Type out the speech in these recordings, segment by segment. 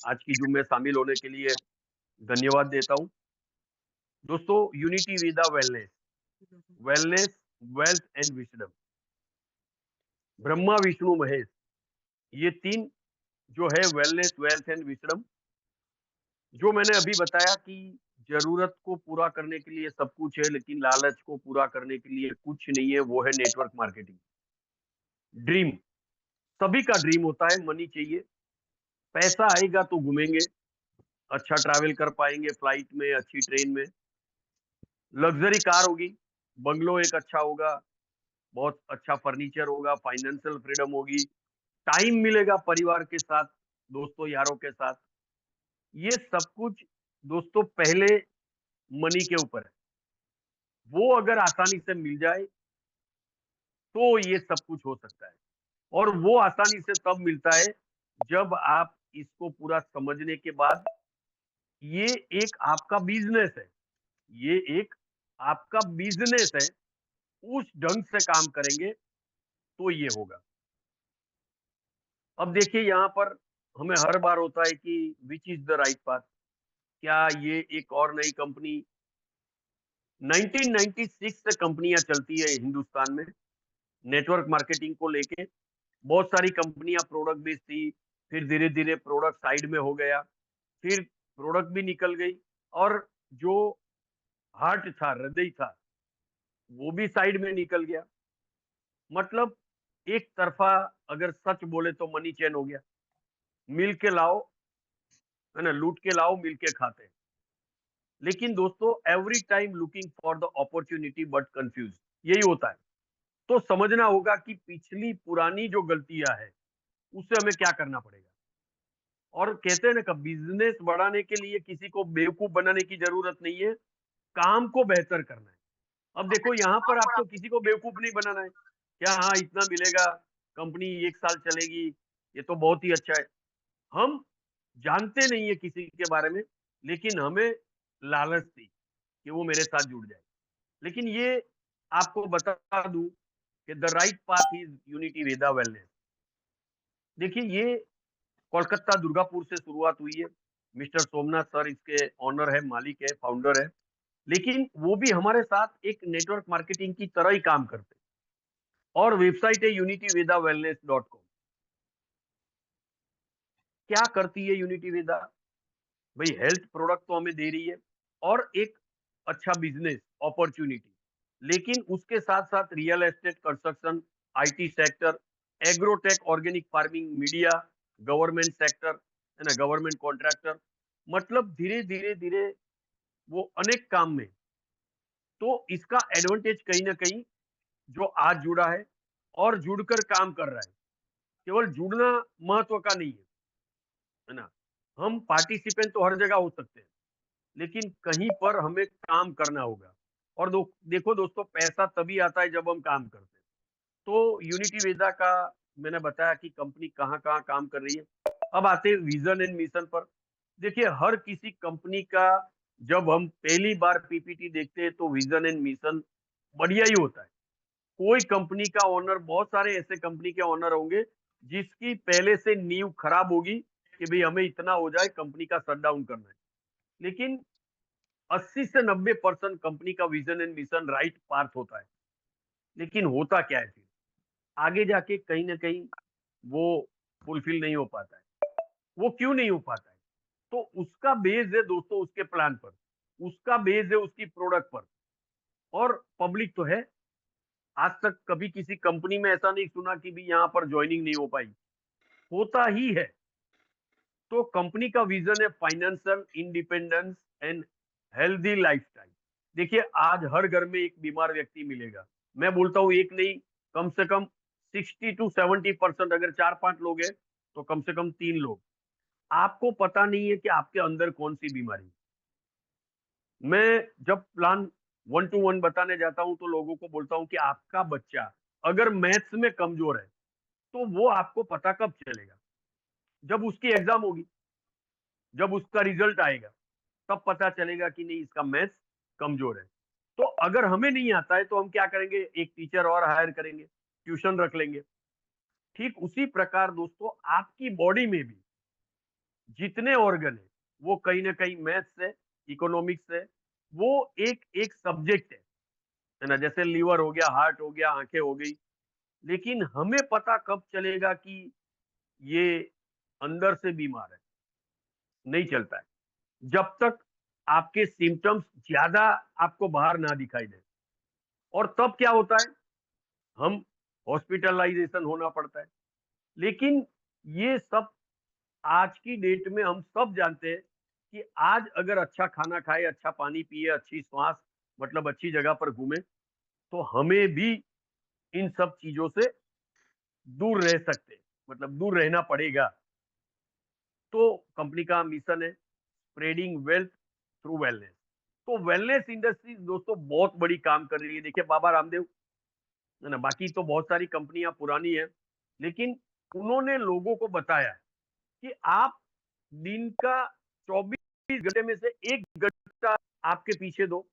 आज की जूम में शामिल होने के लिए धन्यवाद देता हूँ। दोस्तों, unity Veda wellness, wellness, wealth and wisdom, Brahma Vishnu Mahesh, ये तीन जो है वेलनेस, वेल्थ एंड विजडम, जो मैंने अभी बताया कि जरूरत को पूरा करने के लिए सब कुछ है, लेकिन लालच को पूरा करने के लिए कुछ नहीं है, वो है नेटवर्क मार्केटिंग। ड्रीम, सभी का ड्रीम होता है, मनी चाहिए, पैसा आएगा तो घूमेंगे, अच्छा ट्रैवल कर पाएंगे, फ्लाइट में, अच्छी ट्रेन में, लग्जरी कार होगी, बंगलो एक अच्छा होगा, बहुत अच्छा फर्नीचर होगा, फाइनेंशियल फ्रीडम होगी, टाइम मिलेगा परिवार के साथ, दोस्तों यारों के साथ। ये सब कुछ दोस्तों पहले मनी के ऊपर है। वो अगर आसानी से मिल जाए तो ये सब कुछ हो सकता है। और वो आसानी से तब मिलता है जब आप इसको पूरा समझने के बाद, ये एक आपका बिजनेस है, ये एक आपका बिजनेस है, उस ढंग से काम करेंगे तो ये होगा। अब देखिए यहाँ पर हमें हर बार होता है कि which is the right path. क्या ये एक और नई कंपनी, 1996 से कंपनियां चलती है हिंदुस्तान में नेटवर्क मार्केटिंग को लेके। बहुत सारी कंपनियां प्रोडक्ट बेचती, फिर धीरे धीरे प्रोडक्ट साइड में हो गया, फिर प्रोडक्ट भी निकल गई, और जो हार्ट था, हृदय था, वो भी साइड में निकल गया। मतलब एक तरफा अगर सच बोले तो मनी चैन हो गया, मिल के लाओ, है ना, लूट के लाओ, मिल के खाते हैं। लेकिन दोस्तों, every time looking for the opportunity but confuse, यही होता है। तो समझना होगा कि पिछली पुरानी जो गलतियां है उससे हमें क्या करना पड़ेगा। और कहते हैं ना कि बिजनेस बढ़ाने के लिए किसी को बेवकूफ बनाने की जरूरत नहीं है, काम को बेहतर करना है। अब देखो यहाँ पर आपको किसी को बेवकूफ नहीं बनाना है। क्या हाँ इतना मिलेगा, कंपनी 1 साल चलेगी, ये तो बहुत ही अच्छा है। हम जानते नहीं है किसी के बारे में, लेकिन हमें लालच थी कि वो मेरे साथ जुड़ जाए। लेकिन ये आपको बता दूं कि the right path is unity Veda wellness. देखिए, ये कोलकाता दुर्गापुर से शुरुआत हुई है। मिस्टर सोमनाथ सर इसके ऑनर है, मालिक है, फाउंडर है। लेकिन वो भी हमारे साथ एक नेटवर्क मार्केटिंग की तरह ही काम करते हैं। और वेबसाइट है unityvedaWellness.com। क्या करती है यूनिटी वेदा? भाई हेल्थ प्रोडक्ट तो हमें दे रही है, और एक अच्छा बिजनेस अपॉर्चुनिटी, लेकिन उसके साथ साथ real estate, construction, IT sector, agrotech, organic farming, media, government sector, है ना, गवर्नमेंट कॉन्ट्रैक्टर, मतलब धीरे धीरे धीरे वो अनेक काम में। तो इसका एडवांटेज कहीं ना कहीं, जो आज जुड़ा है और जुड़कर काम कर रहा है, केवल जुड़ना महत्व का नहीं है ना। हम पार्टिसिपेंट तो हर जगह हो सकते हैं, लेकिन कहीं पर हमें काम करना होगा। और देखो दोस्तों, पैसा तभी आता है जब हम काम करते हैं। तो यूनिटी वेदा का मैंने बताया कि कंपनी कहाँ कहाँ काम कर रही है। अब आते हैं विजन एंड मिशन पर। देखिए, हर किसी कंपनी का जब हम पहली बार पीपीटी देखते हैं तो विजन एंड मिशन बढ़िया ही होता है। कोई कंपनी का ओनर, बहुत सारे ऐसे कंपनी के ओनर होंगे जिसकी पहले से नींव खराब होगी कि भाई हमें इतना हो जाए, कंपनी का शट डाउन करना है। लेकिन 80 से 90% कंपनी का vision and mission right path होता है। लेकिन होता क्या है फिर आगे जाके, कहीं ना कहीं वो फुलफिल नहीं हो पाता है। वो क्यों नहीं हो पाता है? तो उसका बेस है दोस्तों उसके प्लान पर, उसका बेस है उसकी प्रोडक्ट पर, और पब्लिक तो है। आज तक कभी किसी कंपनी में ऐसा नहीं सुना कि भी यहाँ पर ज्वाइनिंग नहीं हो पाई, होता ही है। तो कंपनी का विजन है financial independence and healthy lifestyle. देखिए, आज हर घर में एक बीमार व्यक्ति मिलेगा। मैं बोलता हूँ एक नहीं, कम से कम 60 to 70%, अगर 4-5 लोग हैं तो कम से कम 3 लोग, आपको पता नहीं है कि आपके अंदर कौन सी बीमारी है। मैं जब प्लान 1 to 1 बताने जाता हूं तो लोगों को बोलता हूं कि आपका बच्चा अगर मैथ्स में कमजोर है, तो वो आपको पता कब चलेगा? जब उसकी एग्जाम होगी, जब उसका रिजल्ट आएगा, तब पता चलेगा कि नहीं, इसका मैथ्स कमजोर है। तो अगर हमें नहीं आता है तो हम क्या करेंगे, एक टीचर और हायर करेंगे, ट्यूशन रख लेंगे। ठीक उसी प्रकार दोस्तों, आपकी बॉडी में भी जितने ऑर्गन है वो कहीं ना कहीं मैथ्स है, इकोनॉमिक्स है, वो एक एक सब्जेक्ट है ना। जैसे लीवर हो गया, हार्ट हो गया, आंखें हो गई। लेकिन हमें पता कब चलेगा कि ये अंदर से बीमार है? नहीं चलता है जब तक आपके सिम्टम्स ज्यादा आपको बाहर ना दिखाई दे। और तब क्या होता है, हम हॉस्पिटलाइजेशन होना पड़ता है। लेकिन ये सब आज की डेट में हम सब जानते हैं कि आज अगर अच्छा खाना खाए, अच्छा पानी पिए, अच्छी श्वास मतलब अच्छी जगह पर घूमे, तो हमें भी इन सब चीजों से दूर रह सकते हैं, मतलब दूर रहना पड़ेगा। तो कंपनी का मिशन है स्प्रेडिंग वेल्थ थ्रू वेलनेस। तो वेलनेस इंडस्ट्रीज दोस्तों बहुत बड़ी काम कर रही है। देखिए बाबा रामदेव है ना, बाकी तो बहुत सारी कंपनियां पुरानी है, लेकिन उन्होंने लोगों को बताया कि आप दिन का 24 घंटे में से 1 घंटा आपके पीछे दो।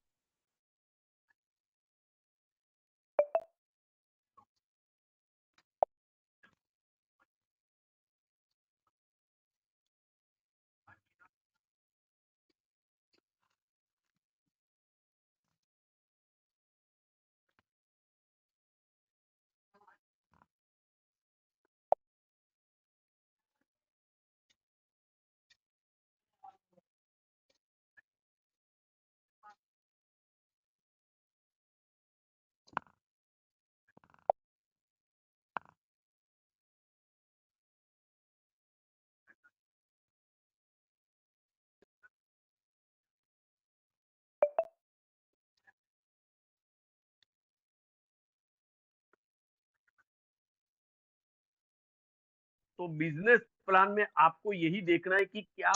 तो बिजनेस प्लान में आपको यही देखना है कि क्या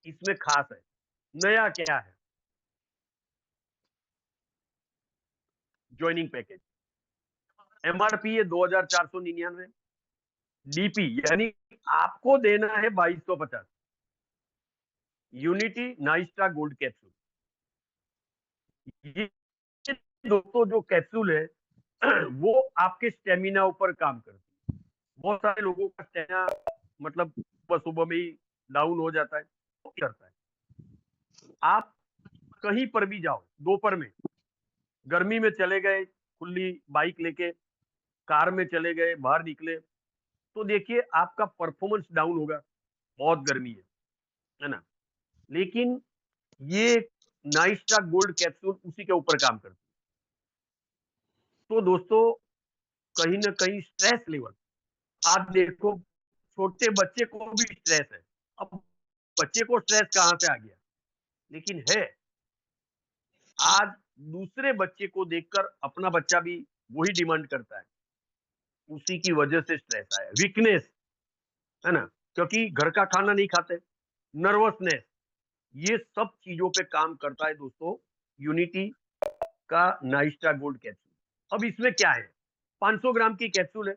इसमें खास है, नया क्या है। ज्वाइनिंग पैकेज एमआरपी है 2499। डीपी यानी आपको देना है 2250। यूनिटी नाइस्टा गोल्ड कैप्सूल, ये दोस्तों जो कैप्सूल है वो आपके स्टेमिना ऊपर काम करती है। बहुत सारे लोगों का स्टेमिना मतलब सुबह सुबह में ही डाउन हो जाता है, तो क्या करता है, आप कहीं पर भी जाओ दोपहर में, गर्मी में चले गए खुली बाइक लेके, कार में चले गए, बाहर निकले, तो देखिए आपका परफॉर्मेंस डाउन होगा, बहुत गर्मी है ना। लेकिन ये नाइस्टा गोल्ड कैप्सूल उसी के ऊपर काम करती है। तो दोस्तों कहीं ना कहीं स्ट्रेस लेवल, आप देखो छोटे बच्चे को भी स्ट्रेस है। अब बच्चे को स्ट्रेस कहां से आ गया, लेकिन है आज दूसरे बच्चे को देखकर अपना बच्चा भी वही डिमांड करता है। उसी की वजह से स्ट्रेस आया, वीकनेस है ना, क्योंकि घर का खाना नहीं खाते, नर्वसनेस, ये सब चीजों पे काम करता है दोस्तों यूनिटी का नाइस्टा गोल्ड कैप्सूल। अब इसमें क्या है, 500 ग्राम की कैप्सूल है,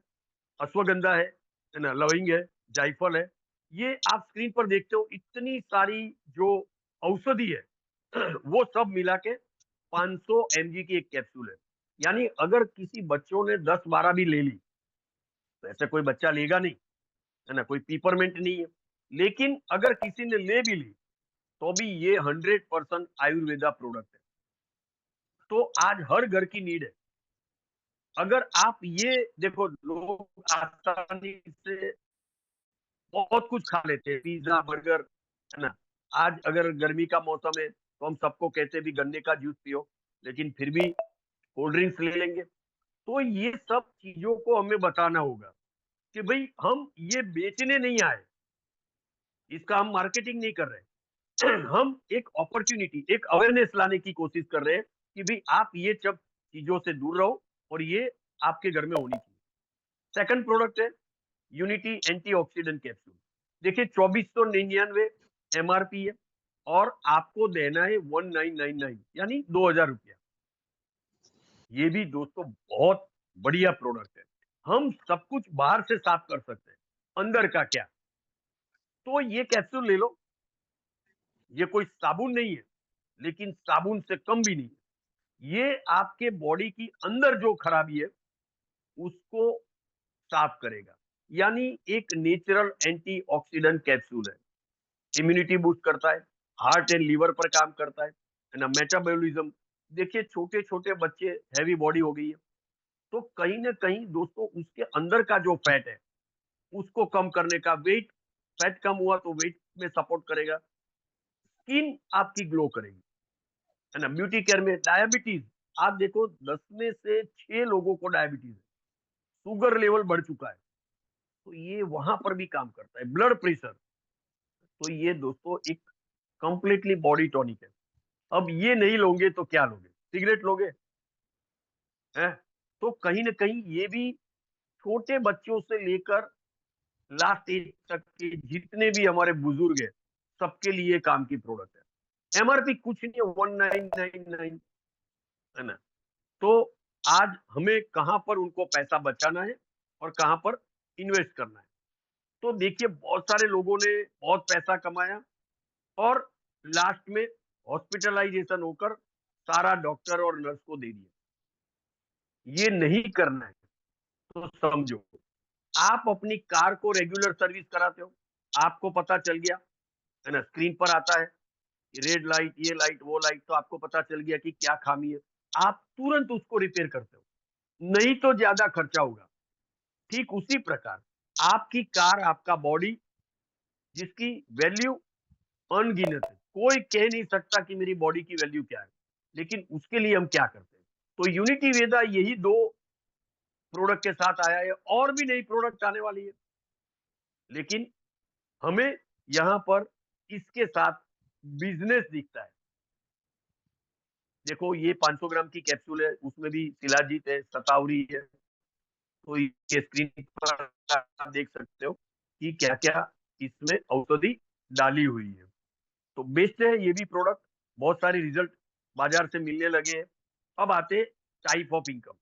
अश्वगंधा है ना, लविंग है, जायफल है। ये आप स्क्रीन पर देखते हो इतनी सारी जो औषधि है वो सब मिला के 500 mg की एक कैप्सूल है। यानी अगर किसी बच्चों ने 10-12 भी ले ली, तो ऐसे कोई बच्चा लेगा नहीं है ना, कोई पीपरमेंट नहीं है। लेकिन अगर किसी ने ले भी ली, तो भी ये 100% आयुर्वेदा प्रोडक्ट है। तो आज हर घर की नीड है। अगर आप ये देखो, लोग आसानी से बहुत कुछ खा लेते हैं, पिज्जा बर्गर है ना। आज अगर गर्मी का मौसम है तो हम सबको कहते हैं भी गन्ने का जूस पियो, लेकिन फिर भी कोल्ड ड्रिंक्स ले लेंगे। तो ये सब चीजों को हमें बताना होगा कि भाई हम ये बेचने नहीं आए, इसका हम मार्केटिंग नहीं कर रहे हम एक अपॉर्चुनिटी, एक अवेयरनेस लाने की कोशिश कर रहे हैं कि भाई आप ये सब चीजों से दूर रहो और ये आपके घर में होनी चाहिए। सेकंड प्रोडक्ट है यूनिटी एंटीऑक्सीडेंट कैप्सूल। देखिए 2499 एमआरपी है और आपको देना है 1999 यानी 2000 रुपया। ये भी दोस्तों बहुत बढ़िया प्रोडक्ट है। हम सब कुछ बाहर से साफ कर सकते हैं, अंदर का क्या, तो ये कैप्सूल ले लो। ये कोई साबुन नहीं है, लेकिन साबुन से कम भी नहीं है। ये आपके बॉडी की अंदर जो खराबी है उसको साफ करेगा। यानी एक नेचुरल एंटीऑक्सीडेंट कैप्सूल है। इम्यूनिटी बूस्ट करता है, हार्ट एंड लीवर पर काम करता है ना, मेटाबॉलिज्म। देखिए छोटे छोटे बच्चे, हैवी बॉडी हो गई है, तो कहीं ना कहीं दोस्तों उसके अंदर का जो फैट है उसको कम करने का, वेट, फैट कम हुआ तो वेट में सपोर्ट करेगा, स्किन आपकी ग्लो करेगी, है ना। ब्यूटी केयर में डायबिटीज, आप देखो 10 में से 6 लोगों को डायबिटीज है, शुगर लेवल बढ़ चुका है, तो ये वहां पर भी काम करता है। ब्लड प्रेशर, तो ये दोस्तों एक कंप्लीटली बॉडी टॉनिक है। अब ये नहीं लोगे तो क्या लोगे? सिगरेट लोगे? हैं? तो कहीं ना कहीं ये भी छोटे बच्चों से लेकर लास्ट एज तक के जितने भी हमारे बुजुर्ग हैं, सबके लिए काम की प्रोडक्ट है। एमआरपी कुछ नहीं है, 1999, है ना। तो आज हमें कहां पर उनको पैसा बचाना है और कहां पर इन्वेस्ट करना है। तो देखिए बहुत सारे लोगों ने बहुत पैसा कमाया और लास्ट में हॉस्पिटलाइजेशन होकर सारा डॉक्टर और नर्स को दे दिया। ये नहीं करना है। तो समझो, आप अपनी कार को रेगुलर सर्विस कराते हो, आपको पता चल गया, है ना, स्क्रीन पर आता है रेड लाइट, ये लाइट, वो लाइट, तो आपको पता चल गया कि क्या खामी है, आप तुरंत उसको रिपेयर करते हो, नहीं तो ज्यादा खर्चा होगा। ठीक उसी प्रकार आपकी कार, आपका बॉडी, जिसकी वैल्यू अनगिनत है, कोई कह नहीं सकता कि मेरी बॉडी की वैल्यू क्या है, लेकिन उसके लिए हम क्या करते हैं। तो यूनिटी वेदा यही दो प्रोडक्ट के साथ आया है, और भी नई प्रोडक्ट आने वाली है, लेकिन हमें यहां पर इसके साथ बिजनेस दिखता है। देखो ये 500 ग्राम की कैप्सूल है, उसमें भी शिलाजीत है, सतावरी है, तो ये स्क्रीन पर आप देख सकते हो कि क्या क्या इसमें औषधि डाली हुई है। तो बेस्ट है ये भी प्रोडक्ट, बहुत सारे रिजल्ट बाजार से मिलने लगे हैं। अब आते टाइप ऑफ इनकम।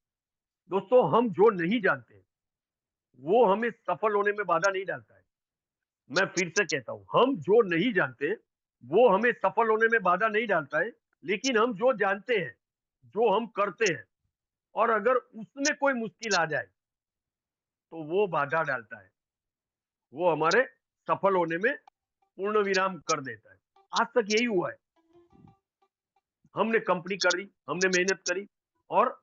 दोस्तों हम जो नहीं जानते वो हमें सफल होने में बाधा नहीं डालता है। मैं फिर से कहता हूं, हम जो नहीं जानते वो हमें सफल होने में बाधा नहीं डालता है, लेकिन हम जो जानते हैं, जो हम करते हैं, और अगर उसमें कोई मुश्किल आ जाए तो वो बाधा डालता है, वो हमारे सफल होने में पूर्ण विराम कर देता है। आज तक यही हुआ है, हमने कंपनी करी, हमने मेहनत करी, और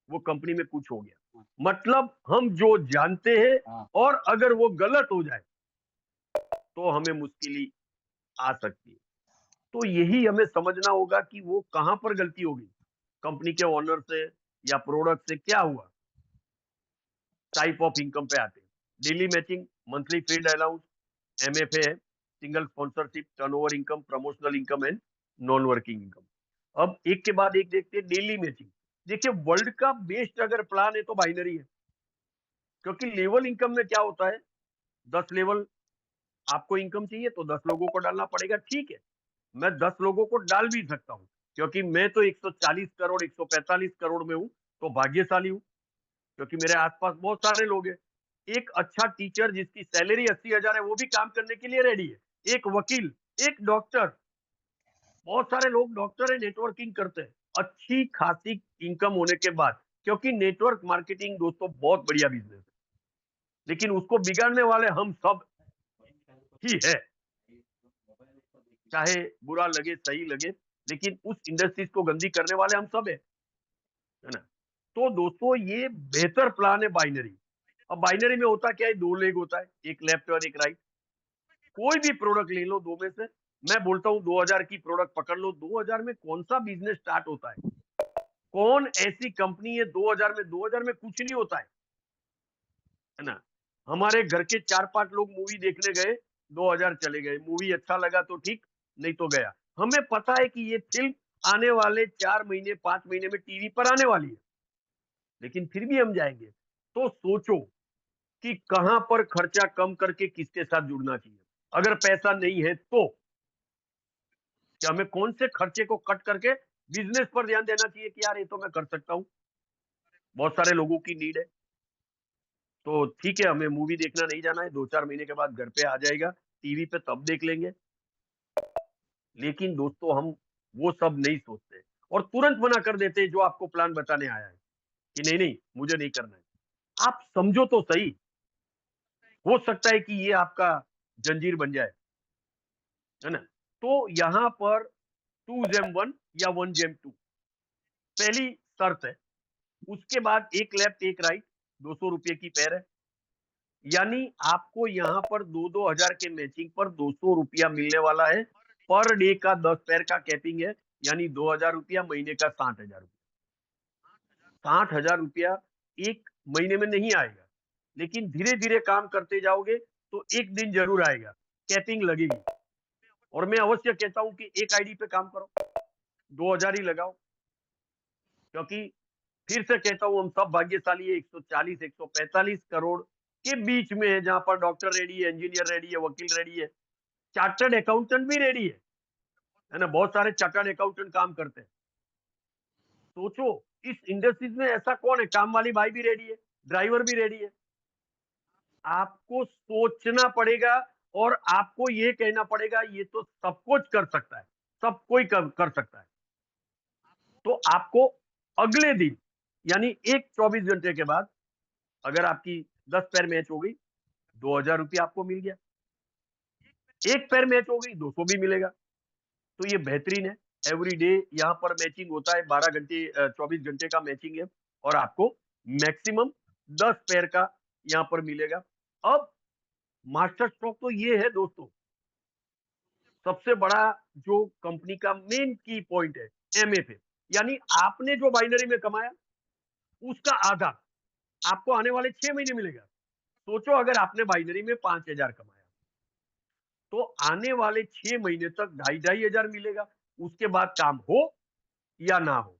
वो कंपनी में कुछ हो गया। मतलब हम जो जानते हैं, हाँ। और अगर वो गलत हो जाए तो हमें मुश्किल आ सकती है। तो यही हमें समझना होगा कि वो कहां पर गलती होगी, कंपनी के ओनर से या प्रोडक्ट से, क्या हुआ। टाइप ऑफ इनकम पे आते हैं। Daily matching, monthly field allowance, MFA है, single sponsorship, turnover income, promotional income and non working income. अब एक के बाद एक देखते हैं डेली मैचिंग। देखिए वर्ल्ड का बेस्ट अगर प्लान है तो बाइनरी है, क्योंकि लेवल इनकम में क्या होता है, 10 लेवल आपको इनकम चाहिए तो 10 लोगों को डालना पड़ेगा, ठीक है। मैं 10 लोगों को डाल भी सकता हूं, क्योंकि मैं तो 140 करोड़ 145 करोड़ में हूं, तो भाग्यशाली हूं, क्योंकि मेरे आसपास बहुत सारे लोग हैं। एक अच्छा टीचर जिसकी सैलरी 80,000 है, वो भी काम करने के लिए रेडी है। एक वकील, एक डॉक्टर, बहुत सारे लोग डॉक्टर है, नेटवर्किंग करते हैं, अच्छी खासी इनकम होने के बाद। क्योंकि नेटवर्क मार्केटिंग दोस्तों बहुत बढ़िया बिजनेस है, लेकिन उसको बिगाड़ने वाले हम सब ही है, चाहे बुरा लगे सही लगे, लेकिन उस इंडस्ट्रीज को गंदी करने वाले हम सब है ना। तो दोस्तों ये बेहतर प्लान है बाइनरी। अब बाइनरी में होता क्या है, 2 लेग होता है, एक लेफ्ट और एक राइट। कोई भी प्रोडक्ट ले लो दो में से, मैं बोलता हूं 2000 की प्रोडक्ट पकड़ लो। 2000 में कौन सा बिजनेस स्टार्ट होता है? कौन ऐसी कंपनी है 2000 में? 2000 में कुछ नहीं होता है ना। हमारे घर के 4-5 लोग मूवी देखने गए, 2000 चले गए, मूवी अच्छा लगा तो ठीक, नहीं तो गया। हमें पता है कि ये फिल्म आने वाले 4 महीने 5 महीने में टीवी पर आने वाली है, लेकिन फिर भी हम जाएंगे। तो सोचो कि कहां पर खर्चा कम करके किसके साथ जुड़ना चाहिए। अगर पैसा नहीं है तो कि हमें कौन से खर्चे को कट करके बिजनेस पर ध्यान देना चाहिए कि यार ये तो मैं कर सकता हूं, बहुत सारे लोगों की नीड है। तो ठीक है, हमें मूवी देखना नहीं जाना है, 2-4 महीने के बाद घर पे आ जाएगा टीवी पे, तब देख लेंगे। लेकिन दोस्तों हम वो सब नहीं सोचते, और तुरंत मना कर देते हैं जो आपको प्लान बताने आया है कि नहीं नहीं मुझे नहीं करना है। आप समझो तो सही, हो सकता है कि ये आपका जंजीर बन जाए। है ना। तो यहाँ पर 2 GEM 1 या 1 GEM 2 पहली शर्त है। उसके बाद एक लेफ्ट एक राइट, 200 रुपये की पेयर है। यानी आपको यहाँ पर 2-2 हजार के मैचिंग पर 200 रुपया मिलने वाला है। पर डे का 10 पैर का कैपिंग है, यानी 2 हजार रुपया, महीने का 60 हजार रुपया। 60 हजार रुपया एक महीने में नहीं आएगा, लेकिन धीरे धीरे काम करते जाओगे तो एक दिन जरूर आएगा, कैपिंग लगेगी। और मैं अवश्य कहता हूं कि एक आईडी पे काम करो, 2 हजार ही लगाओ, क्योंकि फिर से कहता हूं, हम सब भाग्यशाली है। 140-145 करोड़ के बीच में है, जहां पर डॉक्टर रेडी है, इंजीनियर रेडी है, वकील रेडी है, चार्टर्ड अकाउंटेंट भी रेडी है ना। बहुत सारे चार्टर्ड अकाउंटेंट काम करते हैं। सोचो, इस इंडस्ट्रीज में ऐसा कौन है, काम वाली भाई भी रेडी है, ड्राइवर भी रेडी है। आपको सोचना पड़ेगा और आपको ये कहना पड़ेगा ये तो सब कुछ कर सकता है, सब कोई कर सकता है। तो आपको अगले दिन, यानी एक 24 घंटे के बाद, अगर आपकी 10 पैर मैच हो गई, 2 हजार रुपया आपको मिल गया। एक पैर मैच हो गई, 200 भी मिलेगा। तो ये बेहतरीन है। एवरी डे यहाँ पर मैचिंग होता है, 12 घंटे, 24 घंटे का मैचिंग है, और आपको मैक्सिमम 10 पैर का यहाँ पर मिलेगा। अब मास्टर स्ट्रोक तो ये है दोस्तों, सबसे बड़ा जो कंपनी का मेन की पॉइंट है, एमएफए। यानी आपने जो बाइनरी में कमाया, उसका आधा आपको आने वाले 6 महीने मिलेगा। सोचो, अगर आपने बाइनरी में 5 हजार कमाया, तो आने वाले 6 महीने तक 2,500 मिलेगा। उसके बाद काम हो या ना हो।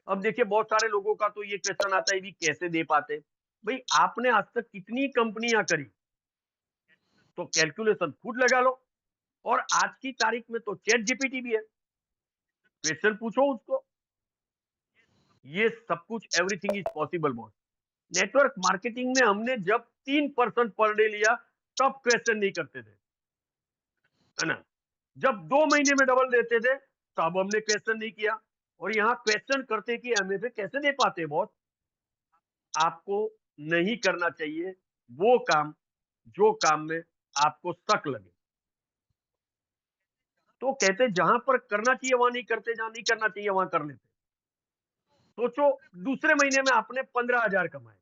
अब देखिए, बहुत सारे लोगों का तो ये क्वेश्चन आता है भी, कैसे दे पाते। भाई, आपने आज तक कितनी कंपनियां करी, तो कैलकुलेशन खुद लगा लो। और आज की तारीख में तो चैट जीपीटी भी है, क्वेश्चन पूछो उसको। ये सब कुछ, everything is possible boss. Network marketing में हमने जब 3% पर डे लिया, तब क्वेश्चन नहीं करते थे, है ना। जब 2 महीने में डबल देते थे, तब हमने क्वेश्चन नहीं किया। और यहाँ क्वेश्चन करते कि हमें पे कैसे दे पाते बॉस। आपको नहीं करना चाहिए वो काम, जो काम में आपको शक लगे। तो कहते जहां पर करना चाहिए वहां नहीं करते, जहां नहीं करना चाहिए वहां कर लेते। सोचो, दूसरे महीने में आपने 15 हजार कमाए,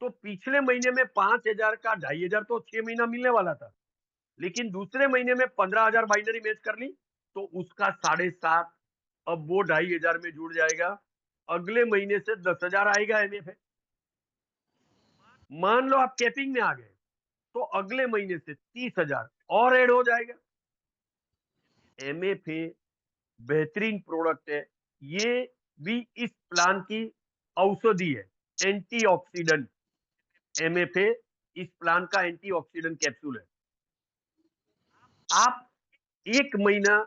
तो पिछले महीने में 5 हजार का 2,500 तो 6 महीना मिलने वाला था, लेकिन दूसरे महीने में 15 हजार बाइनरी मैच कर ली, तो उसका 7.5 अब वो 2,500 में जुड़ जाएगा। अगले महीने से 10 हजार आएगा एमएफए। मान लो आप कैपिंग में आ गए, तो अगले महीने से 30 हजार और ऐड हो जाएगा। एमएफए बेहतरीन प्रोडक्ट है। ये भी इस प्लान की औषधि है, एंटीऑक्सीडेंट। एमएफए इस प्लान का एंटीऑक्सीडेंट कैप्सूल है। आप एक महीना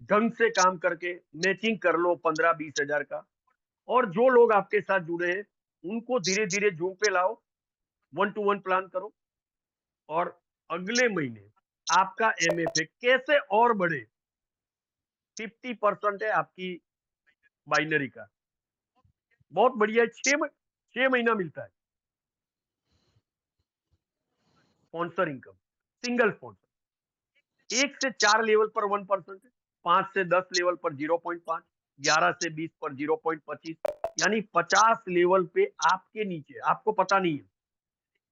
ढंग से काम करके मैचिंग कर लो 15-20 हजार का, और जो लोग आपके साथ जुड़े हैं उनको धीरे धीरे जूम पे लाओ, 1-to-1 प्लान करो, और अगले महीने आपका एमएफए कैसे और बढ़े। 50% है आपकी बाइनरी का, बहुत बढ़िया है। 6 महीना मिलता है स्पॉन्सर इनकम, सिंगल स्पॉन्सर। 1 से 4 लेवल पर 1% है, 5 से 10 लेवल पर 0.5, 11 से 20 पर 0.25, यानी 50 लेवल पे आपके नीचे, आपको पता नहीं है।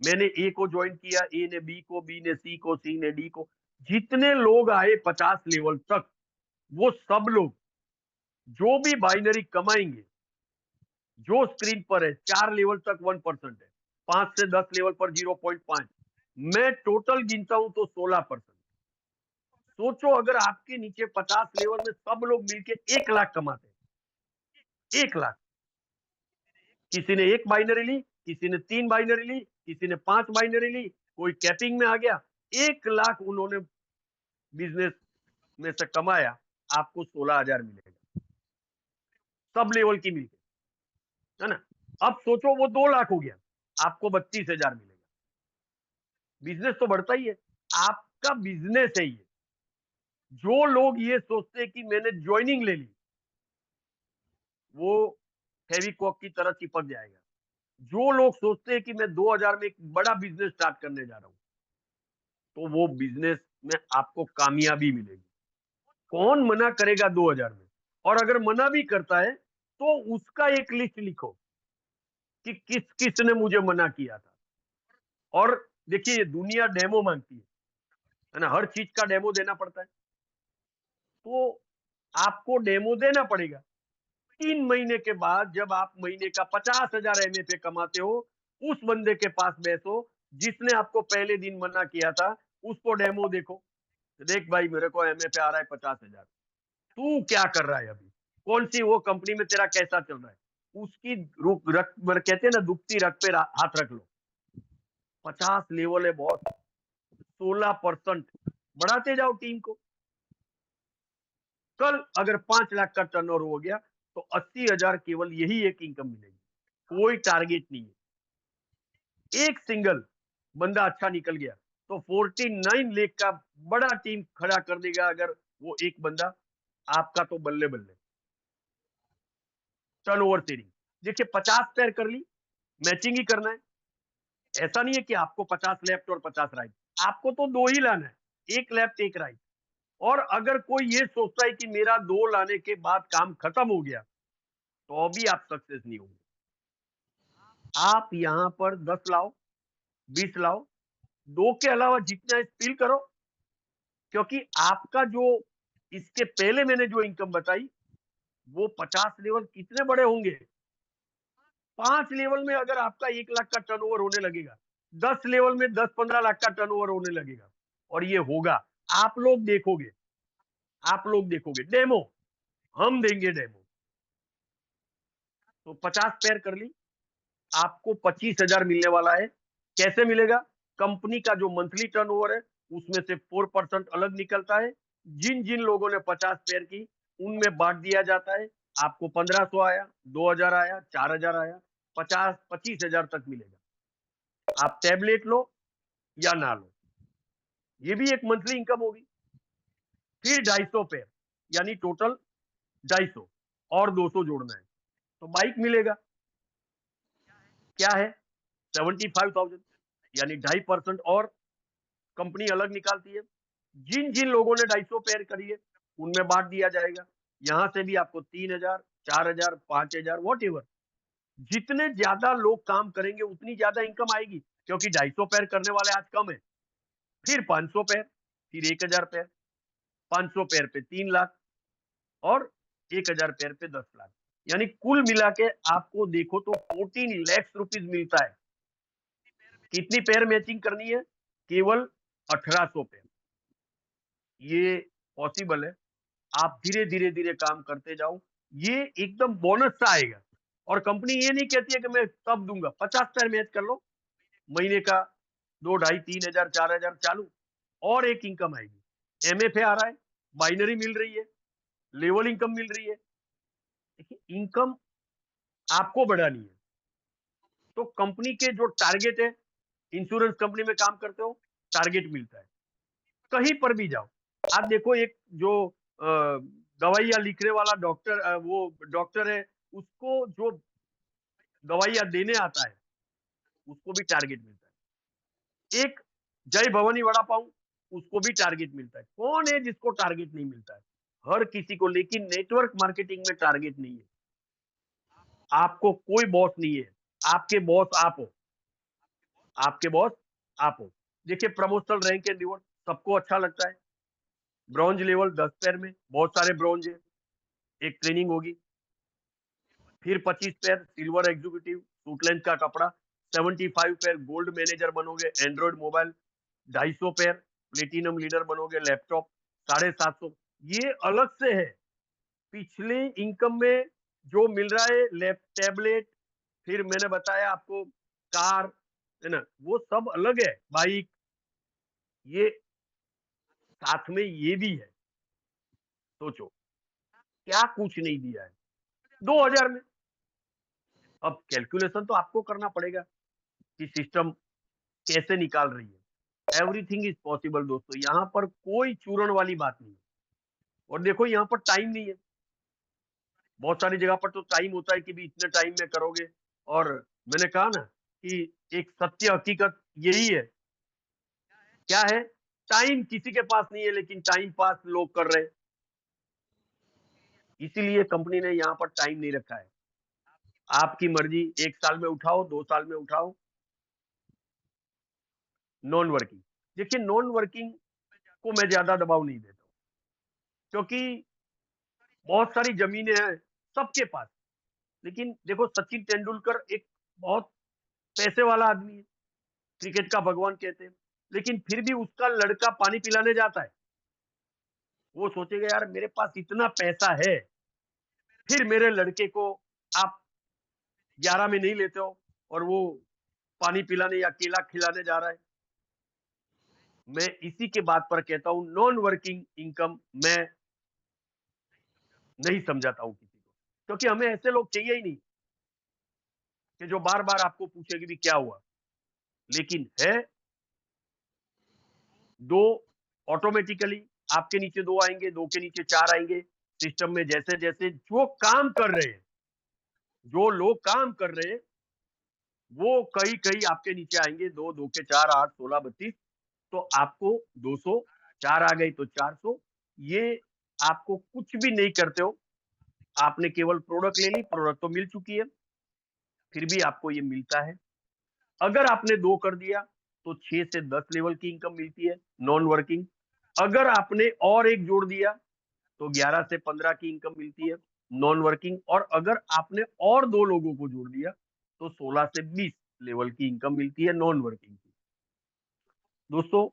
मैंने ए को ज्वाइन किया, ए ने बी को, बी ने सी को, सी ने डी को, जितने लोग आए 50 लेवल तक, वो सब लोग जो भी बाइनरी कमाएंगे, जो स्क्रीन पर है, 4 लेवल तक 1% है, 5 से 10 लेवल पर 0.5, मैं टोटल गिनता हूं तो 16%। सोचो, अगर आपके नीचे 50 लेवल में सब लोग मिलके 1 लाख कमाते हैं, 1 लाख। किसी ने एक बाइनरी ली, किसी ने 3 बाइनरी ली, किसी ने 5 बाइनरी ली, कोई कैपिंग में आ गया, 1 लाख उन्होंने बिजनेस में से कमाया। आपको 16 हजार मिलेगा, सब लेवल की मिलकर, है ना। अब सोचो, वो 2 लाख हो गया, आपको 32 हजार मिलेगा। बिजनेस तो बढ़ता ही है, आपका बिजनेस है ये। जो लोग ये सोचते हैं कि मैंने ज्वाइनिंग ले ली, वो फेविकॉक की तरह चिपक जाएगा। जो लोग सोचते हैं कि मैं 2000 में एक बड़ा बिजनेस स्टार्ट करने जा रहा हूं, तो वो बिजनेस में आपको कामयाबी मिलेगी। कौन मना करेगा 2000 में? और अगर मना भी करता है तो उसका एक लिस्ट लिखो कि किस किस ने मुझे मना किया था। और देखिए, ये दुनिया डेमो मांगती है ना, हर चीज का डेमो देना पड़ता है। तो आपको डेमो देना पड़ेगा। 3 महीने के बाद जब आप महीने का 50,000 MFA कमाते हो, उस बंदे के पास बैठो जिसने आपको पहले दिन मना किया था, उसको डेमो देखो। देख भाई, मेरे को MFA आ रहा है 50,000, तू क्या कर रहा है अभी? कौन सी वो कंपनी में तेरा कैसा चल रहा है? उसकी रुक रख कहते हैं ना, दुखती रख पे हाथ रख लो। 50 लेवल है बॉस, 16% बढ़ाते जाओ टीम को। कल अगर 5 लाख का टर्नओवर हो गया तो 80,000 केवल यही एक इनकम मिलेगी, कोई टारगेट नहीं है। एक सिंगल बंदा अच्छा निकल गया तो 49 लाख का बड़ा टीम खड़ा कर देगा अगर वो एक बंदा आपका, तो बल्ले बल्ले। टर्नओवर शेयरिंग, देखिए 50 पैर कर ली, मैचिंग ही करना है। ऐसा नहीं है कि आपको 50 लेफ्ट और 50 राइट, आपको तो 2 ही लाना है, एक लेफ्ट एक राइट। और अगर कोई ये सोचता है कि मेरा 2 लाने के बाद काम खत्म हो गया, तो अभी आप सक्सेस नहीं होंगे। आप यहां पर 10 लाओ, 20 लाओ, 2 के अलावा जितना स्पिल करो, क्योंकि आपका जो इसके पहले मैंने जो इनकम बताई, वो 50 लेवल कितने बड़े होंगे। 5 लेवल में अगर आपका 1 लाख का टर्नओवर होने लगेगा, 10 लेवल में 10-15 लाख का टर्नओवर होने लगेगा, और ये होगा। आप लोग देखोगे, आप लोग देखोगे डेमो, हम देंगे डेमो। तो 50 पैर कर ली, आपको 25,000 मिलने वाला है। कैसे मिलेगा? कंपनी का जो मंथली टर्नओवर है उसमें से 4% अलग निकलता है। जिन जिन लोगों ने 50 पैर की, उनमें बांट दिया जाता है। आपको 1500 आया, 2000 आया, 4000 आया, 50-25,000 तक मिलेगा। आप टैबलेट लो या ना लो, ये भी एक मंथली इनकम होगी। फिर 250 पैर, यानी टोटल 250, और 200 जोड़ना है तो बाइक मिलेगा। क्या है? 75,000, यानी 2.5% और कंपनी अलग निकालती है। जिन जिन लोगों ने 250 पैर करी है उनमें बांट दिया जाएगा। यहां से भी आपको 3,000, 4,000, 5,000, वॉट एवर, जितने ज्यादा लोग काम करेंगे उतनी ज्यादा इनकम आएगी, क्योंकि 250 पैर करने वाले आज कम है। फिर 500 पैर, फिर 1,000 पैर, 500 पैर पे 3 लाख, और 1,000 पैर पे 10 लाख, यानी कुल मिला के आपको देखो तो 14 लाख रुपीज मिलता है। कितनी पैर मैचिंग करनी है? केवल 1800 पैर। ये पॉसिबल है। आप धीरे धीरे धीरे काम करते जाओ, ये एकदम बोनस सा आएगा। और कंपनी ये नहीं कहती है कि मैं तब दूंगा। 50 पैर मैच कर लो, महीने का 2, ढाई, 3,000, 4,000 चालू, और एक इनकम आएगी। MFA आ रहा है, बाइनरी मिल रही है, लेवल इनकम मिल रही है। देखिए, इनकम आपको बढ़ानी है तो कंपनी के जो टारगेट है, इंश्योरेंस कंपनी में काम करते हो, टारगेट मिलता है। कहीं पर भी जाओ, आप देखो, एक जो दवाइयां लिखने वाला डॉक्टर, वो डॉक्टर है, उसको जो दवाइयां देने आता है उसको भी टारगेट मिलता है। एक जय भवानी वड़ा पाव, उसको भी टारगेट मिलता है। कौन है जिसको टारगेट नहीं मिलता है? हर किसी को। लेकिन नेटवर्क मार्केटिंग में टारगेट नहीं है। आपको कोई बॉस नहीं है, आपके बॉस आप हो, आपके बॉस आप हो। देखिए, प्रमोशनल रैंक एंड रिवॉर्ड सबको अच्छा लगता है। ब्रॉन्ज लेवल 10 पैर में बहुत सारे ब्रॉन्ज है, एक ट्रेनिंग होगी। फिर 25 पैर सिल्वर एग्जीक्यूटिव, सूट लेंथ का कपड़ा। 75 पैर गोल्ड मैनेजर बनोगे, एंड्रॉइड मोबाइल। 250 पैर प्लेटिनम लीडर बनोगे, लैपटॉप। 750, ये अलग से है। पिछले इनकम में जो मिल रहा है, लैप टैबलेट, फिर मैंने बताया आपको कार, है ना, वो सब अलग है। बाइक, ये साथ में ये भी है। सोचो, क्या कुछ नहीं दिया है 2000 में। अब कैलकुलेशन तो आपको करना पड़ेगा कि सिस्टम कैसे निकाल रही है। एवरीथिंग इज पॉसिबल दोस्तों, यहाँ पर कोई चूरण वाली बात नहीं है। और देखो, यहाँ पर टाइम नहीं है। बहुत सारी जगह पर तो टाइम होता है कि भी इतने टाइम में करोगे। और मैंने कहा ना कि एक सत्य हकीकत यही है। क्या है? टाइम किसी के पास नहीं है, लेकिन टाइम पास लोग कर रहे हैं। इसीलिए कंपनी ने यहाँ पर टाइम नहीं रखा है। आपकी मर्जी, 1 साल में उठाओ, 2 साल में उठाओ। नॉन वर्किंग, देखिए नॉन वर्किंग को मैं ज्यादा दबाव नहीं देता हूँ, क्योंकि बहुत सारी जमीनें हैं सबके पास। लेकिन देखो, सचिन तेंदुलकर एक बहुत पैसे वाला आदमी है, क्रिकेट का भगवान कहते हैं, लेकिन फिर भी उसका लड़का पानी पिलाने जाता है। वो सोचेगा यार मेरे पास इतना पैसा है, फिर मेरे लड़के को आप 11 में नहीं लेते हो और वो पानी पिलाने या केला खिलाने जा रहा है। मैं इसी के बात पर कहता हूं, नॉन वर्किंग इनकम मैं नहीं समझाता हूं किसी को, क्योंकि हमें ऐसे लोग चाहिए ही नहीं कि जो बार बार आपको पूछेगी भी क्या हुआ। लेकिन है दो, ऑटोमेटिकली आपके नीचे 2 आएंगे, 2 के नीचे 4 आएंगे। सिस्टम में जैसे जैसे जो काम कर रहे हैं, जो लोग काम कर रहे हैं, वो कई कई आपके नीचे आएंगे। 2, 2 के 4, 8, 16, 32। तो आपको 200, 4 आ गई तो 400। ये आपको कुछ भी नहीं करते हो, आपने केवल प्रोडक्ट ले ली, प्रोडक्ट तो मिल चुकी है, फिर भी आपको ये मिलता है। अगर आपने 2 कर दिया तो 6 से 10 लेवल की इनकम मिलती है, नॉन वर्किंग। अगर आपने और एक जोड़ दिया तो 11 से 15 की इनकम मिलती है, नॉन वर्किंग। और अगर आपने और 2 लोगों को जोड़ दिया तो 16 से 20 लेवल की इनकम मिलती है, नॉन वर्किंग की। दोस्तों,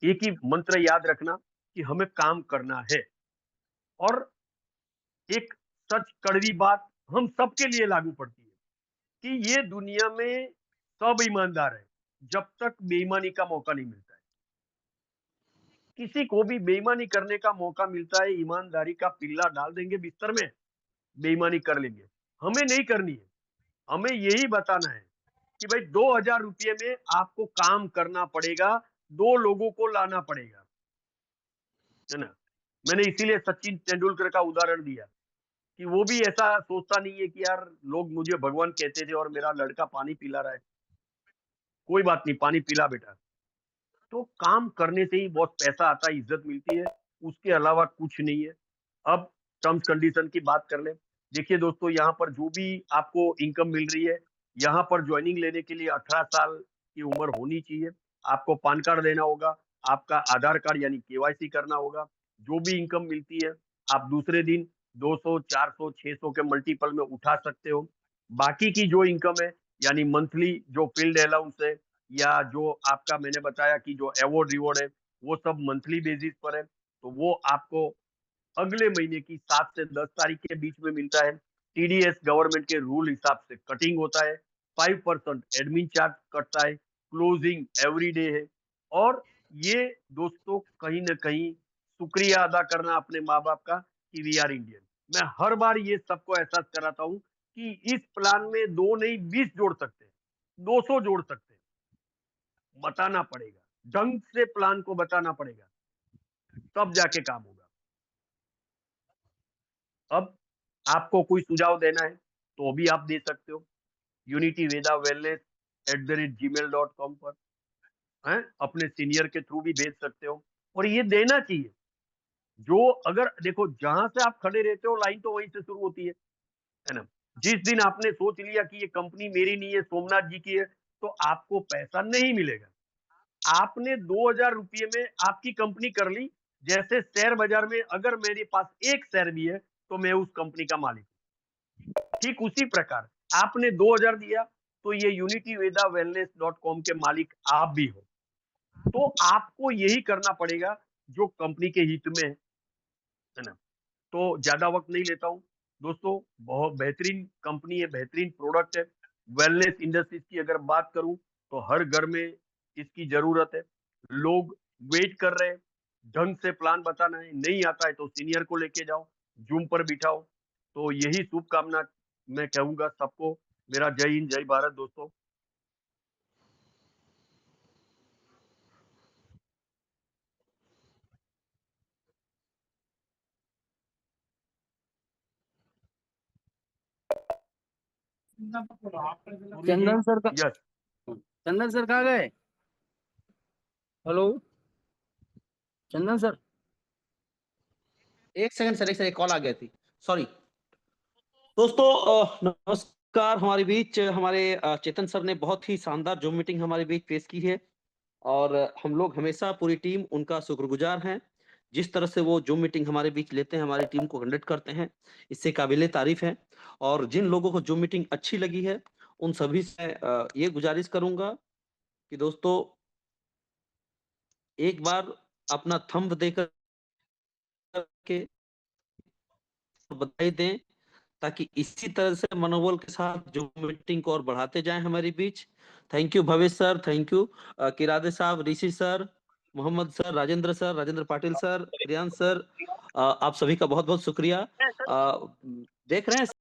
एक ही मंत्र याद रखना कि हमें काम करना है। और एक सच कड़वी बात हम सबके लिए लागू पड़ती है कि ये दुनिया में सब ईमानदार है जब तक बेईमानी का मौका नहीं मिलता है। किसी को भी बेईमानी करने का मौका मिलता है, ईमानदारी का पिल्ला डाल देंगे बिस्तर में, बेईमानी कर लेंगे। हमें नहीं करनी है, हमें यही बताना है कि भाई 2000 रुपये में आपको काम करना पड़ेगा, 2 लोगों को लाना पड़ेगा, है ना। मैंने इसीलिए सचिन तेंदुलकर का उदाहरण दिया कि वो भी ऐसा सोचता नहीं है कि यार लोग मुझे भगवान कहते थे और मेरा लड़का पानी पिला रहा है। कोई बात नहीं, पानी पिला बेटा। तो काम करने से ही बहुत पैसा आता है, इज्जत मिलती है, उसके अलावा कुछ नहीं है। अब टर्म्स कंडीशन की बात कर लें। देखिए दोस्तों, यहाँ पर जो भी आपको इनकम मिल रही है, यहाँ पर ज्वाइनिंग लेने के लिए 18 साल की उम्र होनी चाहिए। आपको पान कार्ड देना होगा, आपका आधार कार्ड यानी केवाईसी करना होगा। जो भी इनकम मिलती है, आप दूसरे दिन 200, 400, 600 के मल्टीपल में उठा सकते हो। बाकी की जो इनकम है, यानी मंथली जो फील्ड अलाउंस है, या जो आपका मैंने बताया कि जो अवार्ड रिवॉर्ड है, वो सब मंथली बेसिस पर है। तो वो आपको अगले महीने की 7 से 10 तारीख के बीच में मिलता है। टीडीएस गवर्नमेंट के रूल हिसाब से कटिंग होता है, 5% एडमिन चार्ज कटता है, क्लोजिंग एवरी डे है। और ये दोस्तों, कहीं ना कहीं शुक्रिया अदा करना अपने माँ बाप का कि वी आर इंडियन। मैं हर बार ये सबको एहसास कराता हूँ कि इस प्लान में 2 नहीं 20 जोड़ सकते हैं, 200 जोड़ सकते हैं। बताना पड़ेगा, ढंग से प्लान को बताना पड़ेगा, तब जाके काम होगा। अब आपको कोई सुझाव देना है तो भी आप दे सकते हो, unityvedawellness@gmail.com पर, हैं, अपने सीनियर के थ्रू भी भेज सकते हो। और ये देना चाहिए। जो, अगर देखो, जहां से आप खड़े रहते हो लाइन तो वहीं से शुरू होती है ना। जिस दिन आपने सोच लिया कि ये कंपनी मेरी नहीं है, सोमनाथ जी की है, तो आपको पैसा नहीं मिलेगा। आपने 2000 रुपये में आपकी कंपनी कर ली। जैसे शेयर बाजार में अगर मेरे पास एक शेयर भी है तो मैं उस कंपनी का मालिक हूं। ठीक उसी प्रकार आपने 2000 दिया तो ये unityvedawellness.com के मालिक आप भी हो। तो आपको यही करना पड़ेगा जो कंपनी के हित में है ना। तो ज्यादा वक्त नहीं लेता हूं दोस्तों, बहुत बेहतरीन कंपनी है, बेहतरीन प्रोडक्ट है। वेलनेस इंडस्ट्रीज की अगर बात करूं तो हर घर में इसकी जरूरत है। लोग वेट कर रहे हैं, ढंग से प्लान बताना है, नहीं आता है तो सीनियर को लेके जाओ, जूम पर बिठाओ। तो यही शुभकामना मैं कहूंगा सबको। मेरा जय हिंद, जय भारत दोस्तों। चंदन सर का, यस। चंदन सर कहाँ गए? हेलो। चंदन सर, एक सेकंड सर, एक सेकंड, कॉल आ गई थी, सॉरी। दोस्तों नमस्कार। हमारे बीच हमारे चेतन सर ने बहुत ही शानदार जूम मीटिंग हमारे बीच पेश की है, और हम लोग हमेशा पूरी टीम उनका शुक्रगुजार हैं। जिस तरह से वो जूम मीटिंग हमारे बीच लेते हैं, हमारी टीम को कंडक्ट करते हैं, इससे काबिले तारीफ है। और जिन लोगों को जूम मीटिंग अच्छी लगी है, उन सभी से ये गुजारिश करूंगा कि दोस्तों एक बार अपना थंब देकर के बधाई दें, ताकि इसी तरह से मनोबल के साथ जो मीटिंग को और बढ़ाते जाएं हमारे बीच। Thank you Bhavesh sir, thank you Kirade साहब, Rishi sir, Mohammed sir, Rajendra Patil sir, Priyansh sir, आप सभी का बहुत बहुत शुक्रिया। देख रहे हैं